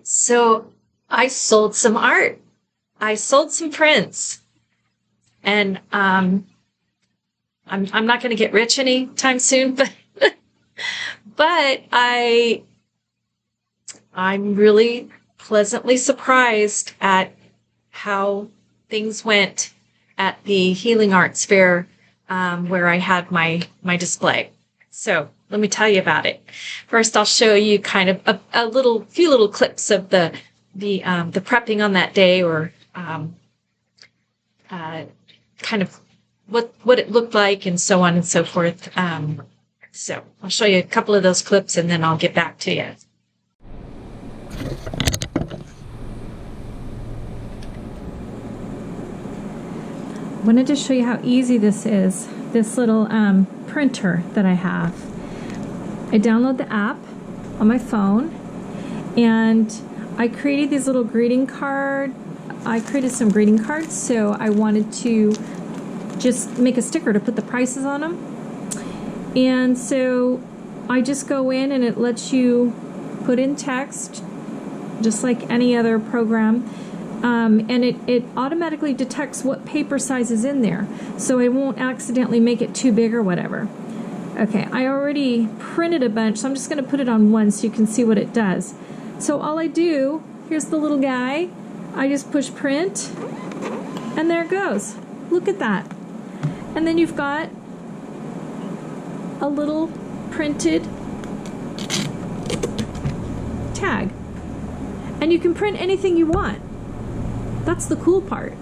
So I sold some art. I sold some prints, and I'm not going to get rich anytime soon, but but I'm really pleasantly surprised at how things went at the Healing Arts Fair, where I had my display. So let me tell you about it. First, I'll show you kind of a few little clips of the prepping on that day, or kind of what it looked like, and so on and so forth. So I'll show you a couple of those clips, and then I'll get back to you. Wanted to show you how easy this is, this little printer that I have. I download the app on my phone, and I created these little greeting card. I created some greeting cards, so I wanted to just make a sticker to put the prices on them. And so I just go in, and it lets you put in text just like any other program. And it automatically detects what paper size is in there, so it won't accidentally make it too big or whatever. Okay, I already printed a bunch, so I'm just going to put it on one so you can see what it does. So all I do, here's the little guy, I just push print, and there it goes. Look at that. And then you've got a little printed tag. And you can print anything you want. That's the cool part.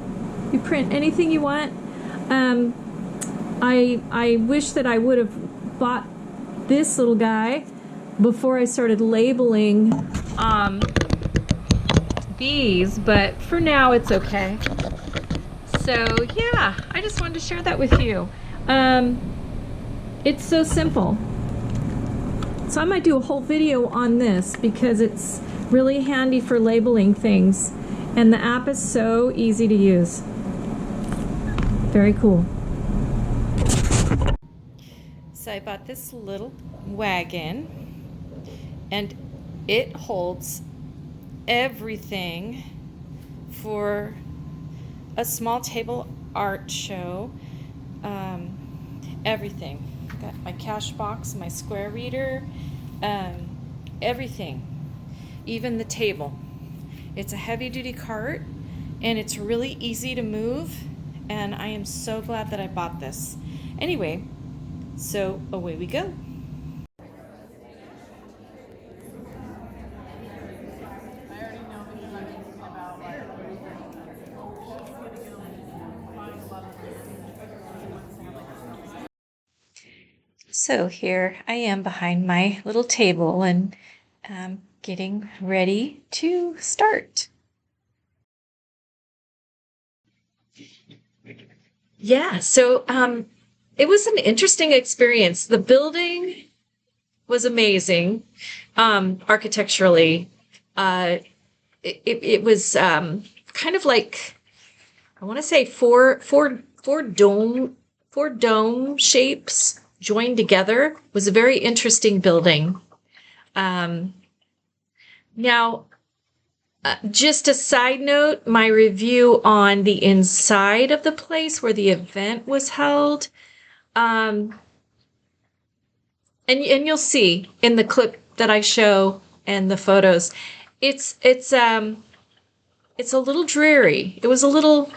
You print anything you want. I wish that I would have bought this little guy before I started labeling these, but for now it's okay. So yeah, I just wanted to share that with you. It's so simple. So I might do a whole video on this because it's really handy for labeling things. And the app is so easy to use. Very cool. So I bought this little wagon, and it holds everything for a small table art show. Everything. Got my cash box, my square reader, everything. Even the table. It's a heavy-duty cart, and it's really easy to move, and I am so glad that I bought this. Anyway, so away we go. So here I am behind my little table, and getting ready to start. Yeah, so it was an interesting experience. The building was amazing, architecturally. It was kind of like, I want to say four dome shapes joined together. It was a very interesting building. Now, just a side note, my review on the inside of the place where the event was held, and you'll see in the clip that I show and the photos, it's a little dreary. It was a little,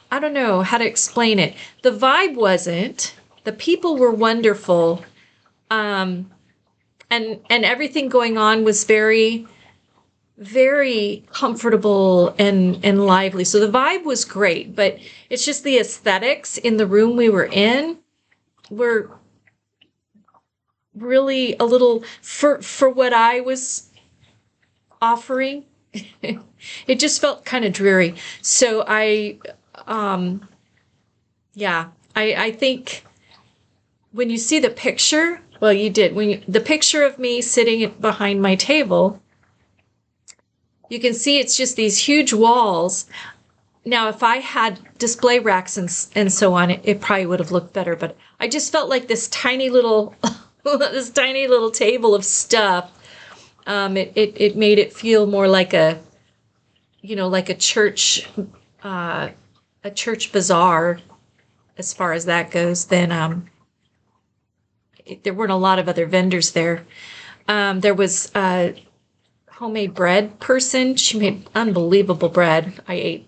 I don't know how to explain it. The vibe wasn't. The people were wonderful, and everything going on was very, very comfortable and lively. So the vibe was great, but it's just the aesthetics in the room we were in were really a little, for what I was offering, it just felt kind of dreary. So I think when you see the picture, well, you did, the picture of me sitting behind my table, you can see it's just these huge walls. Now, if I had display racks and so on, it probably would have looked better, but I just felt like this tiny little, this tiny little table of stuff. It made it feel more like a, like uh, a church bazaar as far as that goes. Then there weren't a lot of other vendors there. There was a homemade bread person. She made unbelievable bread. I ate.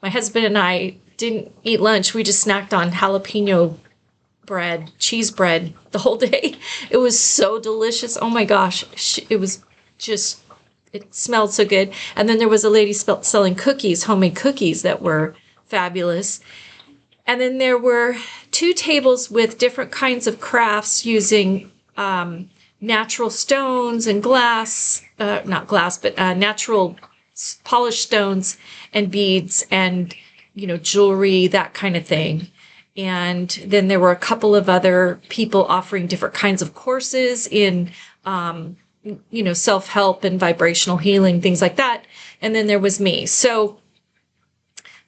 My husband and I didn't eat lunch. We just snacked on jalapeno bread, cheese bread the whole day. It was so delicious. Oh my gosh. It was just, it smelled so good. And then there was a lady selling cookies, homemade cookies that were fabulous. And then there were 2 tables with different kinds of crafts using natural stones and glass, not glass, but natural polished stones and beads and, jewelry, that kind of thing. And then there were a couple of other people offering different kinds of courses in, self-help and vibrational healing, things like that. And then there was me. So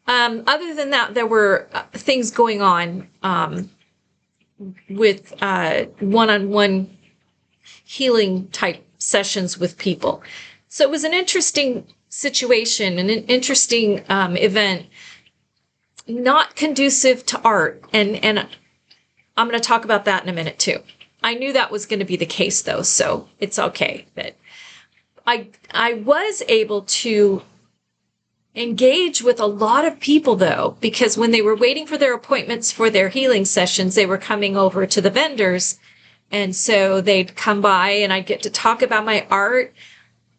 other than that, there were things going on with one-on-one healing type sessions with people. So it was an interesting situation and an interesting event, not conducive to art. And I'm going to talk about that in a minute too. I knew that was going to be the case though, so it's okay. But I was able to engage with a lot of people though, because when they were waiting for their appointments for their healing sessions, they were coming over to the vendors. And so they'd come by and I'd get to talk about my art.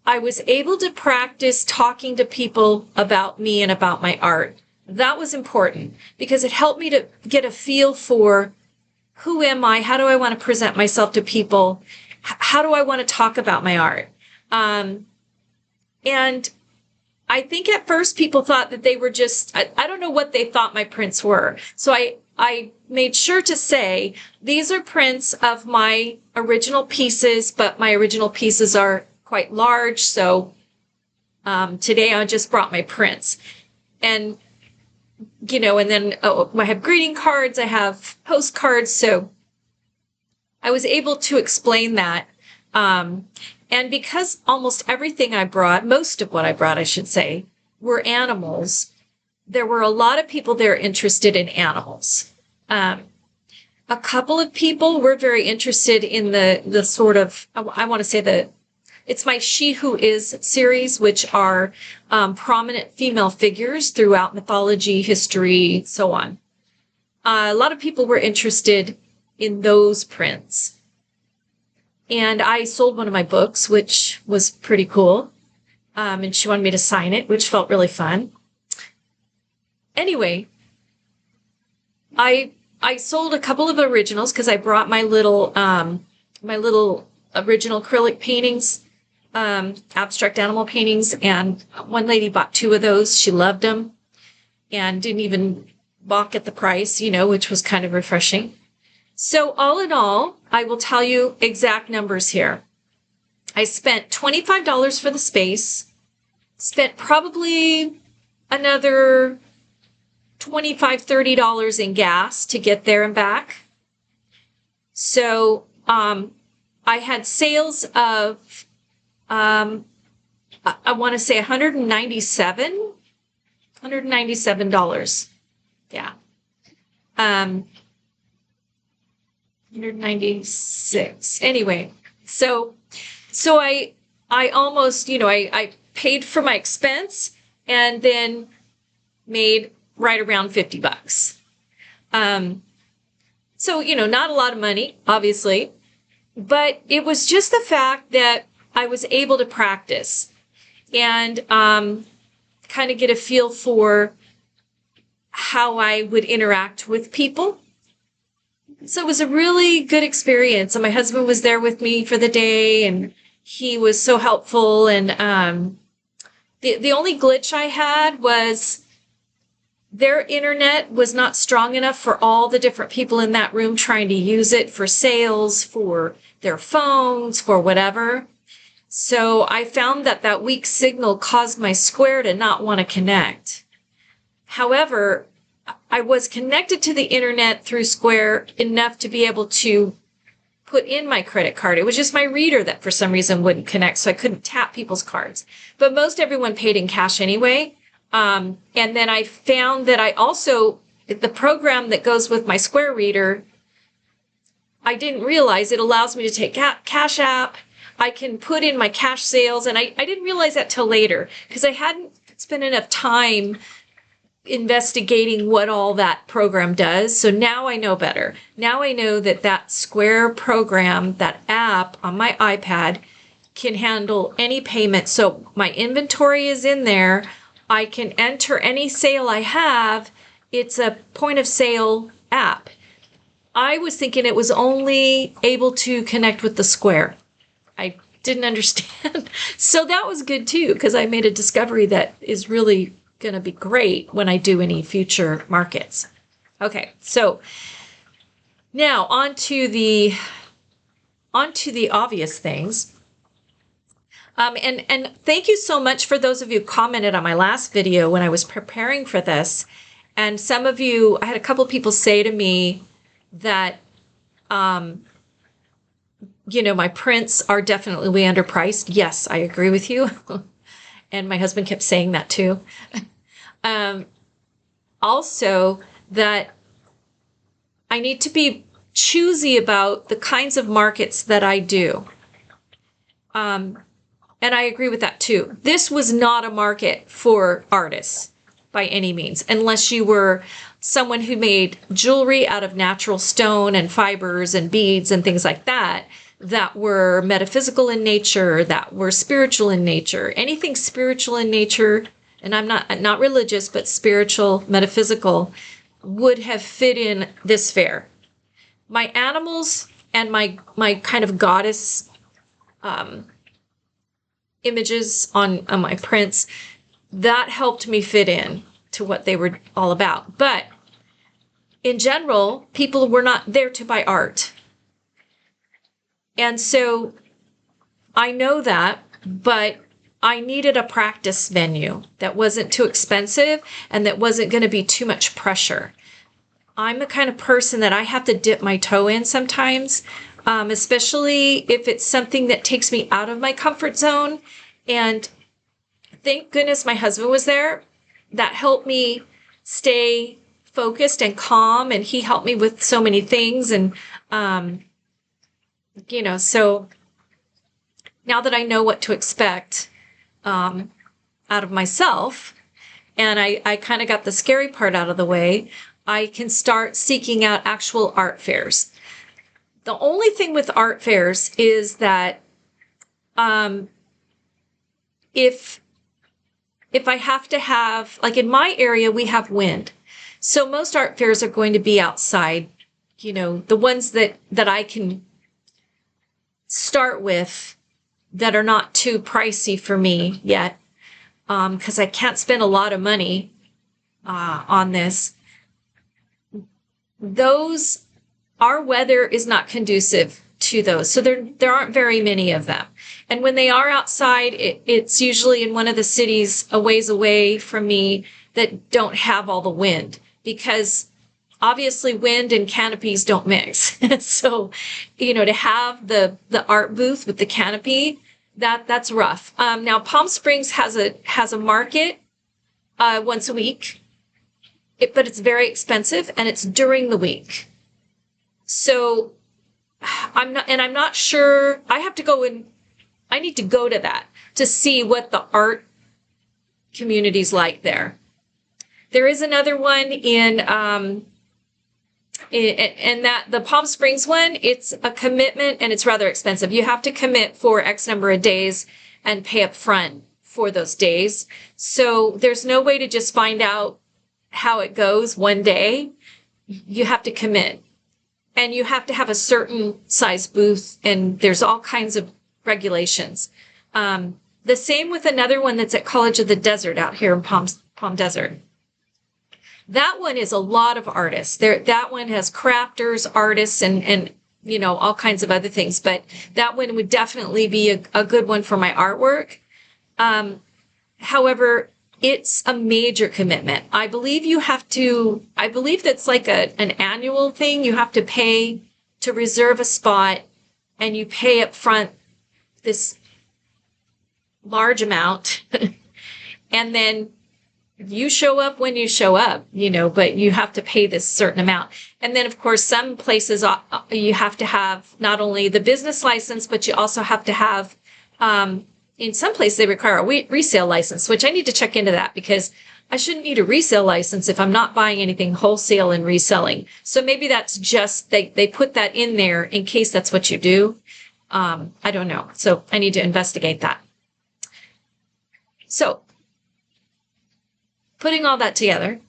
I was able to practice talking to people about me and about my art. That was important because it helped me to get a feel for who am I? How do I want to present myself to people? How do I want to talk about my art? And I think at first people thought that they were just, I don't know what they thought my prints were. So I made sure to say, these are prints of my original pieces, but my original pieces are quite large. So today I just brought my prints. And, and then I have greeting cards, I have postcards. So I was able to explain that. And because almost everything I brought, most of what I brought, I should say, were animals, there were a lot of people there interested in animals. A couple of people were very interested in the sort of, I want to say it's my She Who Is series, which are prominent female figures throughout mythology, history, so on. A lot of people were interested in those prints. And I sold one of my books, which was pretty cool. And she wanted me to sign it, which felt really fun. Anyway, I sold a couple of originals because I brought my little original acrylic paintings, abstract animal paintings, and one lady bought 2 of those. She loved them and didn't even balk at the price, which was kind of refreshing. So all in all, I will tell you exact numbers here. I spent $25 for the space, spent probably another $25, $30 in gas to get there and back. So I had sales of, I want to say $197. Yeah. 196. Anyway, so I almost, I paid for my expense and then made right around $50. So, not a lot of money, obviously, but it was just the fact that I was able to practice and kind of get a feel for how I would interact with people. So it was a really good experience. And my husband was there with me for the day and he was so helpful. And the only glitch I had was their internet was not strong enough for all the different people in that room trying to use it for sales, for their phones, for whatever. So I found that weak signal caused my Square to not want to connect. However, I was connected to the internet through Square enough to be able to put in my credit card. It was just my reader that for some reason wouldn't connect, so I couldn't tap people's cards. But most everyone paid in cash anyway. And then I found that I also, the program that goes with my Square reader, I didn't realize it allows me to take Cash App. I can put in my cash sales, and I didn't realize that till later because I hadn't spent enough time investigating what all that program does. So now I know better. Now I know that that Square program, that app on my iPad, can handle any payment. So my inventory is in there. I can enter any sale I have. It's a point of sale app. I was thinking it was only able to connect with the Square. I didn't understand. So that was good too, because I made a discovery that is really going to be great when I do any future markets. Okay, so now on to the obvious things. And thank you so much for those of you who commented on my last video when I was preparing for this. And some of you, I had a couple people say to me that, my prints are definitely way underpriced. Yes, I agree with you. And my husband kept saying that too. Also, that I need to be choosy about the kinds of markets that I do. And I agree with that too. This was not a market for artists by any means, unless you were someone who made jewelry out of natural stone and fibers and beads and things like that, that were metaphysical in nature, that were spiritual in nature. Anything spiritual in nature, and I'm not religious, but spiritual, metaphysical, would have fit in this fair. My animals and my kind of goddess images on my prints, that helped me fit in to what they were all about. But in general, people were not there to buy art. And so I know that, but I needed a practice venue that wasn't too expensive and that wasn't going to be too much pressure. I'm the kind of person that I have to dip my toe in sometimes, especially if it's something that takes me out of my comfort zone. And thank goodness my husband was there. That helped me stay focused and calm, and he helped me with so many things. And, so now that I know what to expect out of myself, and I kind of got the scary part out of the way, I can start seeking out actual art fairs. The only thing with art fairs is that if I have to have, like in my area, we have wind. So most art fairs are going to be outside, the ones that I can start with that are not too pricey for me yet, because I can't spend a lot of money on this. Our weather is not conducive to those. So there aren't very many of them. And when they are outside, it's usually in one of the cities a ways away from me that don't have all the wind, because obviously wind and canopies don't mix. So, to have the art booth with the canopy, that's rough. Now Palm Springs has a market once a week, but it's very expensive and it's during the week. So I'm not sure. I need to go to that to see what the art community's like there. There is another one in that the Palm Springs one, it's a commitment and it's rather expensive. You have to commit for X number of days and pay up front for those days. So there's no way to just find out how it goes one day. You have to commit. And you have to have a certain size booth, and there's all kinds of regulations. The same with another one that's at College of the Desert out here in Palm Desert. That one is a lot of artists. That one has crafters, artists, and all kinds of other things. But that one would definitely be a good one for my artwork. However, it's a major commitment. I believe that's like an annual thing. You have to pay to reserve a spot and you pay up front this large amount and then you show up when you show up, but you have to pay this certain amount. And then, of course, some places you have to have not only the business license, but you also have to have, in some places they require a resale license, which I need to check into that because I shouldn't need a resale license if I'm not buying anything wholesale and reselling. So maybe that's just, they put that in there in case that's what you do. I don't know. So I need to investigate that. So putting all that together,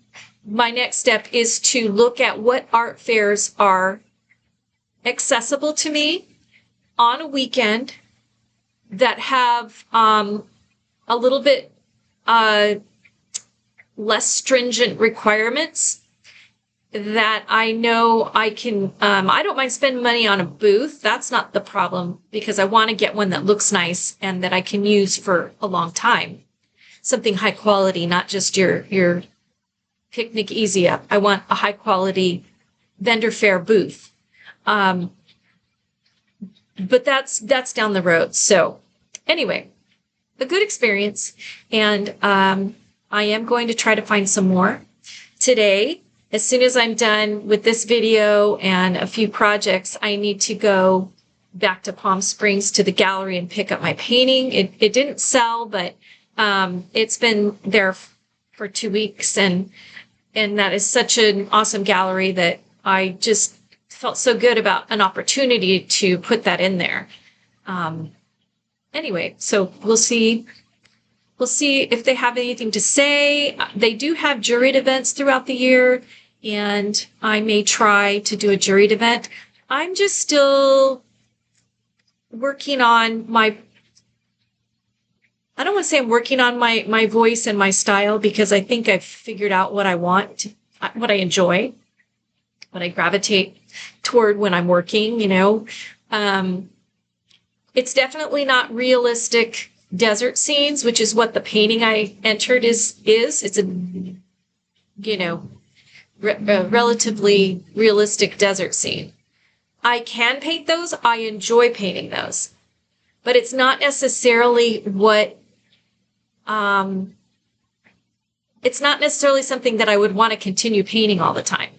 my next step is to look at what art fairs are accessible to me on a weekend that have a little bit less stringent requirements that I know I can, I don't mind spending money on a booth. That's not the problem because I want to get one that looks nice and that I can use for a long time. Something high quality, not just your picnic easy up. I want a high quality vendor fair booth. But that's down the road. So anyway, a good experience. And I am going to try to find some more today. As soon as I'm done with this video and a few projects, I need to go back to Palm Springs to the gallery and pick up my painting. It didn't sell, but it's been there for 2 weeks, and that is such an awesome gallery that I just felt so good about an opportunity to put that in there. Anyway, so we'll see if they have anything to say. They do have juried events throughout the year, and I may try to do a juried event. I'm just still working on I don't want to say I'm working on my voice and my style because I think I've figured out what I want, what I enjoy, what I gravitate toward when I'm working, It's definitely not realistic desert scenes, which is what the painting I entered is. It's a, a relatively realistic desert scene. I can paint those. I enjoy painting those. But it's not necessarily it's not necessarily something that I would want to continue painting all the time.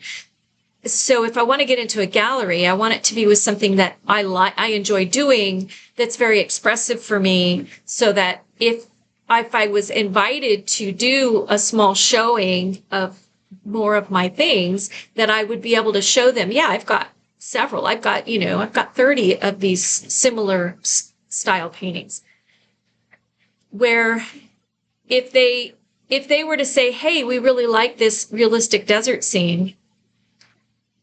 So if I want to get into a gallery, I want it to be with something that I enjoy doing that's very expressive for me, so that if I was invited to do a small showing of more of my things, that I would be able to show them, yeah, I've got several. I've got 30 of these similar style paintings. Where if they were to say, hey, we really like this realistic desert scene,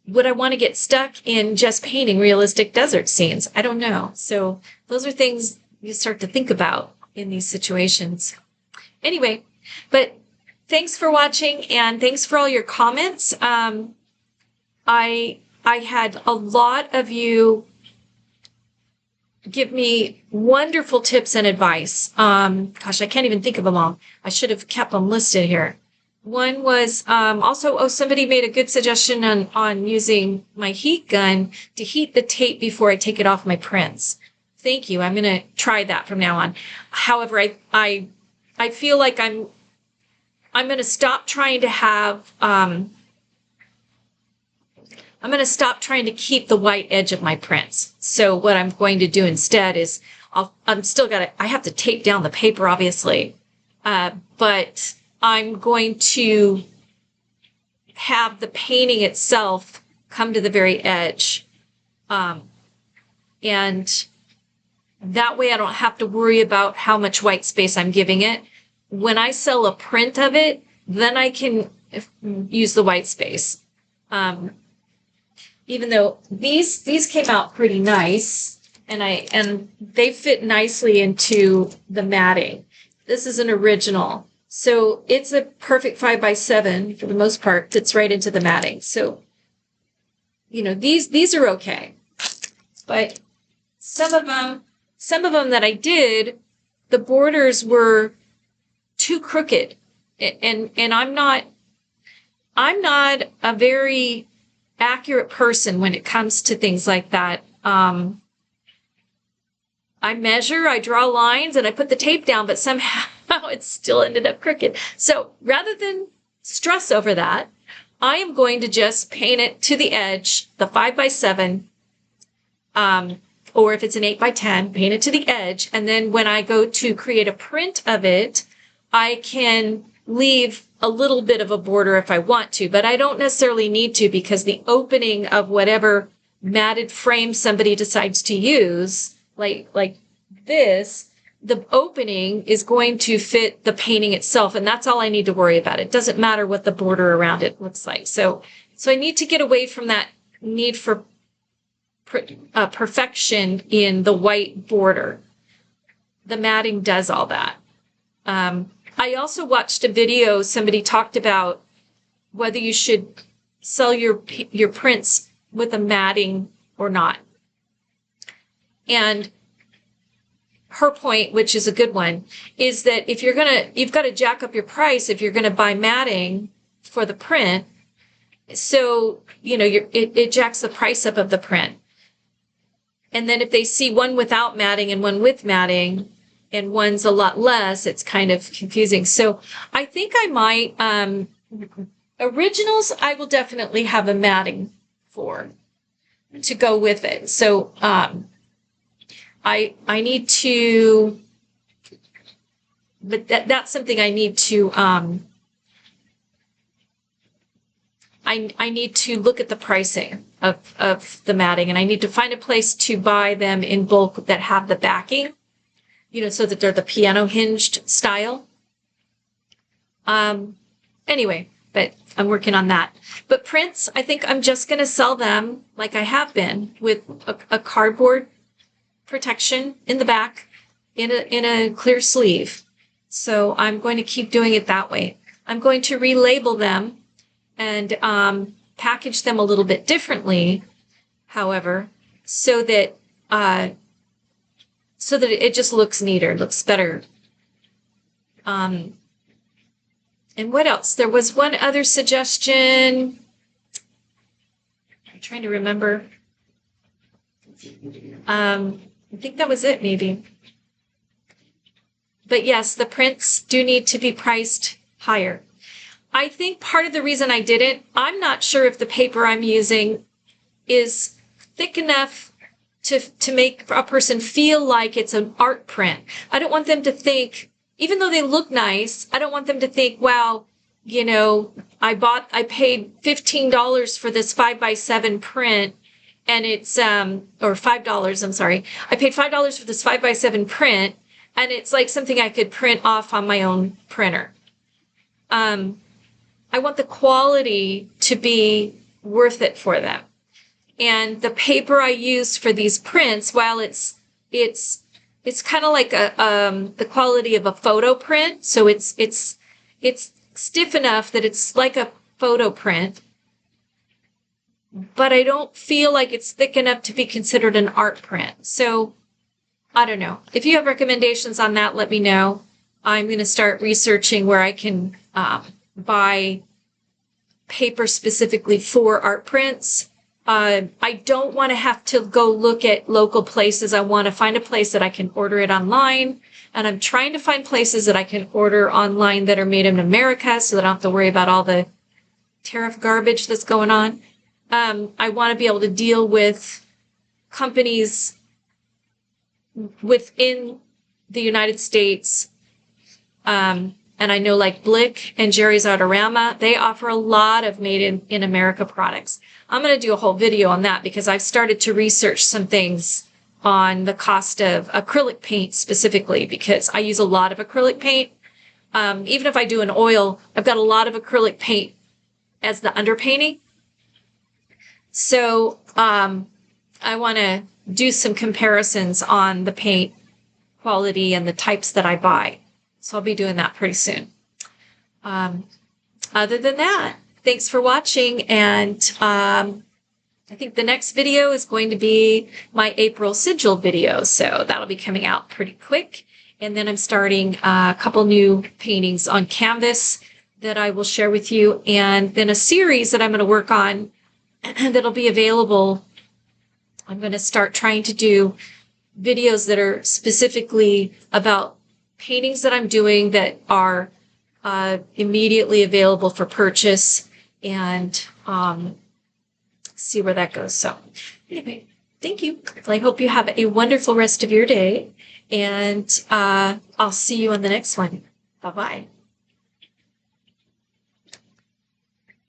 would I want to get stuck in just painting realistic desert scenes? I don't know. So those are things you start to think about in these situations. Anyway, but thanks for watching and thanks for all your comments. I had a lot of you give me wonderful tips and advice. Gosh, I can't even think of them all. I should have kept them listed here. One was also, somebody made a good suggestion on using my heat gun to heat the tape before I take it off my prints. Thank you. I'm going to try that from now on. However, I feel like I'm going to stop trying to have, I'm going to stop trying to keep the white edge of my prints. So what I'm going to do instead is I have to tape down the paper, obviously, but I'm going to have the painting itself come to the very edge. And that way I don't have to worry about how much white space I'm giving it. When I sell a print of it, then I can use the white space. Even though these came out pretty nice, and they fit nicely into the matting. This is an original. So it's a perfect 5x7 for the most part. Fits right into the matting. So, these are okay. But some of them that I did, the borders were too crooked. And I'm not a very accurate person when it comes to things like that. I measure, I draw lines, and I put the tape down, but somehow it still ended up crooked. So rather than stress over that, I am going to just paint it to the edge, the 5x7, or if it's an 8x10, paint it to the edge. And then when I go to create a print of it, I can leave a little bit of a border if I want to, but I don't necessarily need to, because the opening of whatever matted frame somebody decides to use, like this, the opening is going to fit the painting itself, and that's all I need to worry about. It doesn't matter what the border around it looks like. So I need to get away from that need for perfection in the white border. The matting does all that. I also watched a video. Somebody talked about whether you should sell your prints with a matting or not. And her point, which is a good one, is that if you've got to jack up your price if you're going to buy matting for the print. So, it jacks the price up of the print. And then if they see one without matting and one with matting, and one's a lot less, it's kind of confusing. So I think I might, originals, I will definitely have a matting for to go with it. So I need to, but that's something I need to, I need to look at the pricing of the matting, and I need to find a place to buy them in bulk that have the backing, so that they're the piano hinged style. Anyway, but I'm working on that. But prints, I think I'm just going to sell them like I have been, with a cardboard protection in the back in a clear sleeve. So I'm going to keep doing it that way. I'm going to relabel them and package them a little bit differently, however, so that it just looks neater, looks better. And what else? There was one other suggestion. I'm trying to remember. I think that was it, maybe. But yes, the prints do need to be priced higher. I think part of the reason I didn't, I'm not sure if the paper I'm using is thick enough to make a person feel like it's an art print. I don't want them to think, even though they look nice, I don't want them to think, wow, I paid $15 for this 5x7 print, and it's, or $5, I'm sorry. I paid $5 for this 5x7 print, and it's like something I could print off on my own printer. I want the quality to be worth it for them. And the paper I use for these prints, while it's kind of like the quality of a photo print. So it's stiff enough that it's like a photo print, but I don't feel like it's thick enough to be considered an art print. So I don't know. If you have recommendations on that, let me know. I'm going to start researching where I can buy paper specifically for art prints. I don't want to have to go look at local places. I want to find a place that I can order it online. And I'm trying to find places that I can order online that are made in America, so that I don't have to worry about all the tariff garbage that's going on. I want to be able to deal with companies within the United States. And I know like Blick and Jerry's Artorama, they offer a lot of made in America products. I'm going to do a whole video on that, because I've started to research some things on the cost of acrylic paint specifically, because I use a lot of acrylic paint. Even if I do an oil, I've got a lot of acrylic paint as the underpainting. So I want to do some comparisons on the paint quality and the types that I buy. So I'll be doing that pretty soon. Other than that, thanks for watching. And I think the next video is going to be my April sigil video. So that'll be coming out pretty quick. And then I'm starting a couple new paintings on canvas that I will share with you. And then a series that I'm going to work on that'll be available. I'm going to start trying to do videos that are specifically about paintings that I'm doing that are immediately available for purchase, and see where that goes. So anyway, thank you. I hope you have a wonderful rest of your day, and I'll see you on the next one. Bye-bye.